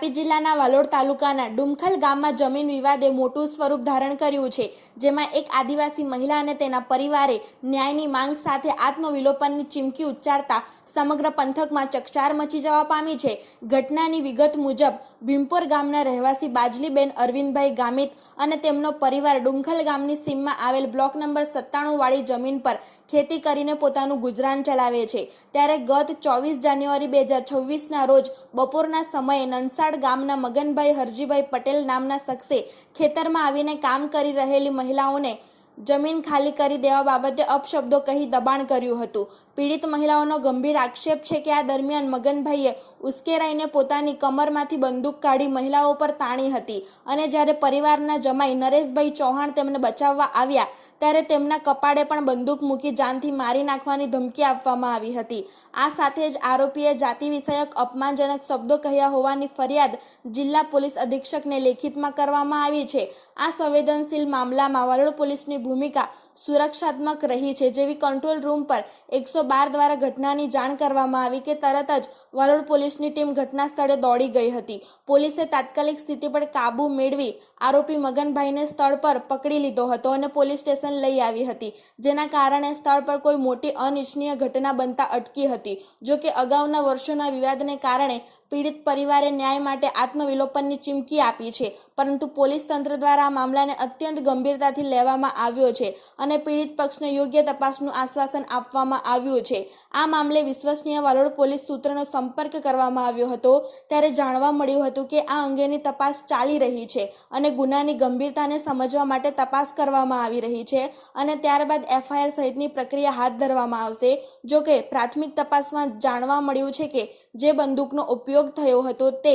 તાપી જિલ્લાના વાલોડ તાલુકાના ડુમખલ ગામમાં જમીન વિવાદે મોટું સ્વરૂપ ધારણ કર્યું છે, જેમાં એક આદિવાસી મહિલા અને તેના પરિવારે ન્યાયની માંગ સાથે આત્મવિલોપનની ચીમકી ઉચ્ચારતા સમગ્ર પંથકમાં ચકચાર મચી જવા પામી છે। ઘટનાની વિગત મુજબ ભીમપોર ગામના રહેવાસી બાજલીબેન અરવિંદભાઈ ગામિત અને તેમનો પરિવાર ડુમખલ ગામની સીમમાં આવેલ બ્લોક નંબર 97 વાળી જમીન પર ખેતી કરીને પોતાનું ગુજરાન ચલાવે છે। ત્યારે ગત 24 જાન્યુઆરી 2026ના રોજ બપોરના સમયે નનસાડ ગામના મગનભાઈ હરજીભાઈ પટેલ નામના શખ્સે ખેતરમાં આવીને કામ કરી રહેલી મહિલાઓને જમીન ખાલી કરી દેવા બાબતે અપશબ્દો કહી દબાણ કર્યું હતું। પીડિત મહિલાઓનો ગંભીર આક્ષેપ છે કે આ દરમિયાન મગનભાઈએ ઉશ્કેરાઈને પોતાની કમરમાંથી બંદૂક કાઢી મહિલાઓ પર તાણી હતી અને જ્યારે પરિવારના જમાઈ નરેશભાઈ ચૌહાણ તેમને બચાવવા આવ્યા ત્યારે તેમના કપાળે પણ બંદૂક મૂકી જાનથી મારી નાખવાની ધમકી આપવામાં આવી હતી। આ સાથે જ આરોપીએ જાતિ વિષયક અપમાનજનક શબ્દો કહ્યા હોવાની ફરિયાદ જિલ્લા પોલીસ અધિક્ષકને લેખિતમાં કરવામાં આવી છે। આ સંવેદનશીલ મામલામાં વાલોડ પોલીસની ભૂમિકા સુરક્ષાત્મક રહી છે, જેવી કંટ્રોલ રૂમ પર 112 દ્વારા ઘટનાની જાણ કરવામાં આવી કે તરત જ વાલોડ પોલીસની ટીમ ઘટના સ્થળે દોડી ગઈ હતી। પોલીસે તાત્કાલિક સ્થિતિ પર કાબુ મેળવી આરોપી મગનભાઈને સ્થળ પર પકડી લીધો હતો અને પોલીસ સ્ટેશન લઈ આવી હતી, જેના કારણે સ્થળ પર કોઈ મોટી અનિચ્છનીય ઘટના બનતા અટકી હતી। જો કે અગાઉના વર્ષોના વિવાદને કારણે પીડિત પરિવારે ન્યાય માટે આત્મવિલોપનની ચીમકી આપી છે, પરંતુ પોલીસ તંત્ર દ્વારા આ મામલાને અત્યંત ગંભીરતાથી લેવામાં આવ્યો છે અને પીડિત પક્ષને યોગ્ય તપાસનું આશ્વાસન આપવામાં આવ્યું છે। આ મામલે વિશ્વસનીય વાલોડ પોલીસ સૂત્રનો સંપર્ક કરવામાં આવ્યો હતો ત્યારે જાણવા મળ્યું હતું કે આ અંગેની તપાસ ચાલી રહી છે અને ગુનાની ગંભીરતાને સમજવા માટે તપાસ કરવામાં આવી રહી છે અને ત્યારબાદ એફઆઈઆર સહિતની પ્રક્રિયા હાથ ધરવામાં આવશે। જો કે પ્રાથમિક તપાસમાં જાણવા મળ્યું છે કે જે બંદૂકનો ઉપયોગ થયો હતો તે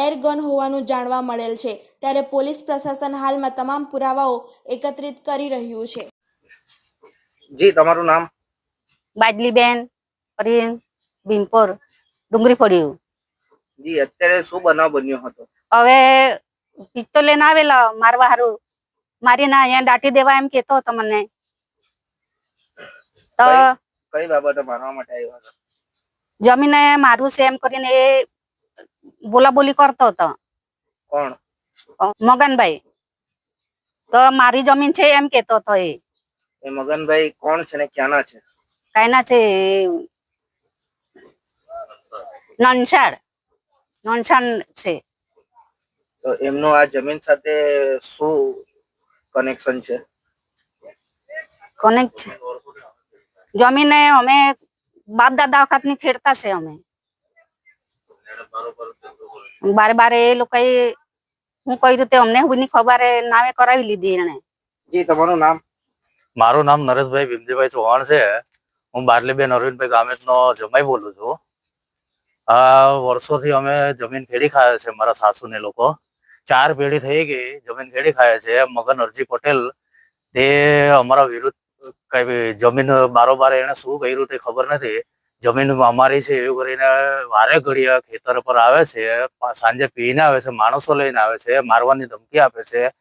એર ગન હોવાનું જાણવા મળેલ છે। ત્યારે પોલીસ પ્રશાસન હાલમાં તમામ પુરાવાઓ એકત્રિત કરી રહ્યું છે। જી, તમારું નામ? બાજલીબેન અરવિંદ, ભીમપોર, ડુંગરી ફળિયું। જી, અત્યારે શું બનાવ બન્યો હતો? હવે પિસ્તોલ લઈને આવેલા મારવા હારું, મારીને અહીંયા દાટી દેવા એમ કેતો હતો મને। તો કઈ બાબતે મારવા માટે આવ્યા હતા? જમીને મારું છે એમ કરીને એ બોલાબોલી કરતો હતો। કોણ? મગનભાઈ। તો મારી જમીન છે એમ કેતો હતો। એ મગનભાઈ કોણ છે ને ક્યાંના છે? કાયના છે નનસાડ છે। તો એમનો આ જમીન સાથે શું કનેક્શન છે? કનેક્ટ છે જમીન અમે બાપ દાદા વખત ની ખેડતા છે અમે બારે એ લોકો હું કર્યું તે અમને ની ખબર નામે કરાવી લીધી એને। જી, તમારું નામ? મારું નામ નરેશભાઈ ભીમજીભાઈ ચૌહાણ છે। હું બારલીબેન અરવિંદભાઈ ગામિતનો જમાઈ બોલું છું। આ વર્ષોથી અમે જમીન ખેડી ખાયા છે, મારા સાસુ ને લોકો 4 પેઢી થઈ ગઈ જમીન ખેડી ખાયા છે। મગન હરજી પટેલ તે અમારા વિરુદ્ધ કઈ જમીન બારોબાર એને શું કર્યું તે ખબર નથી। જમીન અમારી છે એવું કરીને વારે ઘડીએ ખેતર પર આવે છે, સાંજે પીને આવે છે, માણસો લઈને આવે છે, મારવાની ધમકી આપે છે।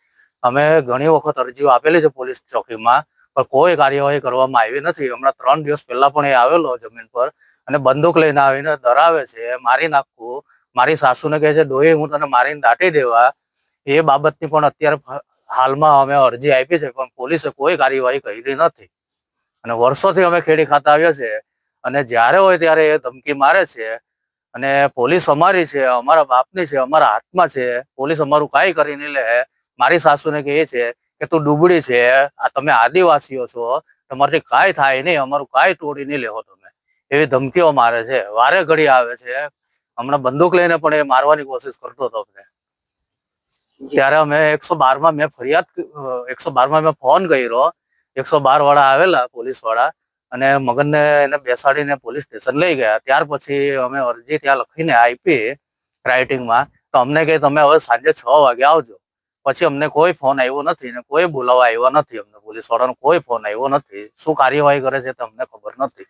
અમે ઘણી વખત અરજીઓ આપેલી છે પોલીસ ચોકીમાં, પણ કોઈ કાર્યવાહી કરવામાં આવી નથી। હમણાં 3 દિવસ પહેલા પણ એ આવેલો જમીન પર અને બંદૂક લઈને આવીને ડરાવે છે, મારી નાખવું। મારી સાસુને કહે છે ડોહી હું તને મારીને દાટી દેવા। એ બાબતની પણ અત્યારે હાલમાં અમે અરજી આપી છે, પણ પોલીસે કોઈ કાર્યવાહી કરી નથી અને વર્ષોથી અમે ખેડી ખાતા આવ્યા છે અને જ્યારે હોય ત્યારે એ ધમકી મારે છે અને પોલીસ અમારી છે, અમારા બાપની છે, અમારા હાથમાં છે। પોલીસ અમારું કાંઈ કરી નહીં લે। મારી સાસુને કહે છે કે તું ડૂબડી છે, આ તમે આદિવાસીઓ છો, તમારાથી કાંઈ થાય નહીં, અમારું કાંઈ તોડી નહીં લેવો તમે, એવી ધમકીઓ મારે છે। વારે ઘડી આવે છે, હમણાં બંદૂક લઈને પણ એ મારવાની કોશિશ કરતો હતો અમને। ત્યારે અમે 112માં મેં ફરિયાદ 112માં મેં ફોન કર્યો, 112 વાળા આવેલા પોલીસ વાળા અને મગનને એને બેસાડીને પોલીસ સ્ટેશન લઈ ગયા। ત્યાર પછી અમે અરજી ત્યાં લખીને આપી રાઇટિંગમાં, તો અમને કહે તમે હવે સાંજે 6 વાગે આવજો। પછી અમને કોઈ ફોન આવ્યો નથી ને કોઈ બોલાવા આવ્યો નથી, અમને પોલીસ વાળાનો કોઈ ફોન આવ્યો નથી। શું કાર્યવાહી કરે છે તે અમને ખબર નથી।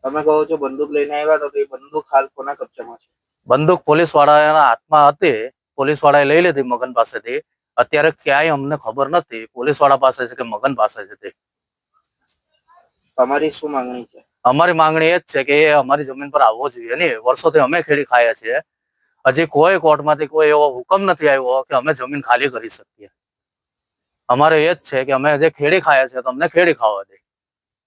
તમે કહો છો બંદૂક લઈને આવ્યા તો એ બંદૂક હાલ કોના કબ્જામાં છે? બંદૂક પોલીસ વાળાના હાથમાં હતી, પોલીસ વાળાએ લઈ લીધી મગન પાસેથી। અત્યારે ક્યાંય અમને ખબર નથી પોલીસ વાળા પાસે છે કે મગન પાસે છે। તમારી શું માંગણી છે? અમારી માંગણી એ જ છે કે એ અમારી જમીન પર આવવો જોઈએ નહીં। વર્ષોથી અમે ખેડી ખાયા છીએ હજી કોઈ કોર્ટમાંથી કોઈ એવો હુકમ નથી આવ્યો કે અમે જમીન ખાલી કરી શકીએ. અમારે એ જ છે કે અમે જે ખેડી ખાયા છે તો અમને ખેડી ખાવા દે.